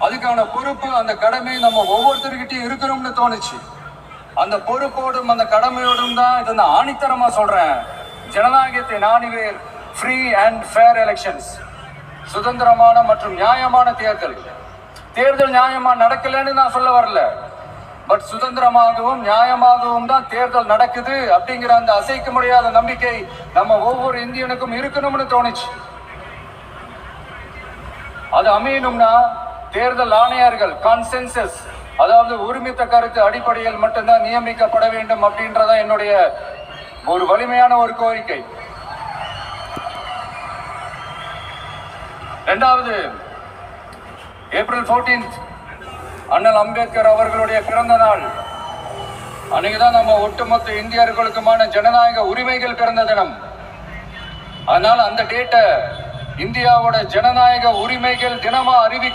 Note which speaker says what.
Speaker 1: அதுக்கான பொறுப்பு, அந்த கடமை நம்ம ஒவ்வொருத்தருக்கிட்டையும் இருக்கணும்னு தோணுச்சு. அந்த பொறுப்போடும் அந்த கடமையோடும் தான் இதை நான் ஆணித்தரமா சொல்றேன். ஜனநாயகத்தை நாடுவேர் ஃப்ரீ அண்ட் ஃபேர் எலெக்ஷன்ஸ், சுதந்திரமான மற்றும் நியாயமான தேர்தல். தேர்தல் நியாயமா நடக்கலன்னு நான் சொல்ல வரல, பட் சுதந்திரமாகவும் நியாயமாகவும் தான் தேர்தல் நடக்குது அப்படிங்கிற அந்த அசைக்க முடியாத நம்பிக்கை நம்ம ஒவ்வொரு இந்தியனுக்கும் இருக்கணும்னு தோணுச்சு. அது அமையணும்னா தேர்தல் ஆணையர்கள் கான்சென்சஸ், அதாவது ஒருமித்த கருத்து அடிப்படையில் மட்டும்தான் நியமிக்கப்பட வேண்டும் அப்படின்றத என்னுடைய ஒரு வலிமையான ஒரு கோரிக்கை. இரண்டாவது, ஏப்ரல் 14 அண்ணல் அம்பேத்கர் அவர்களுடைய பிறந்த நாள். அன்னைக்குதான் நம்ம ஒட்டுமொத்த இந்தியர்களுக்குமான ஜனநாயக உரிமைகள் பிறந்த தினம். அதனால அந்த டேட்டை இந்தியாவோட ஜனநாயக உரிமைகள் தினமா அறிவிக்க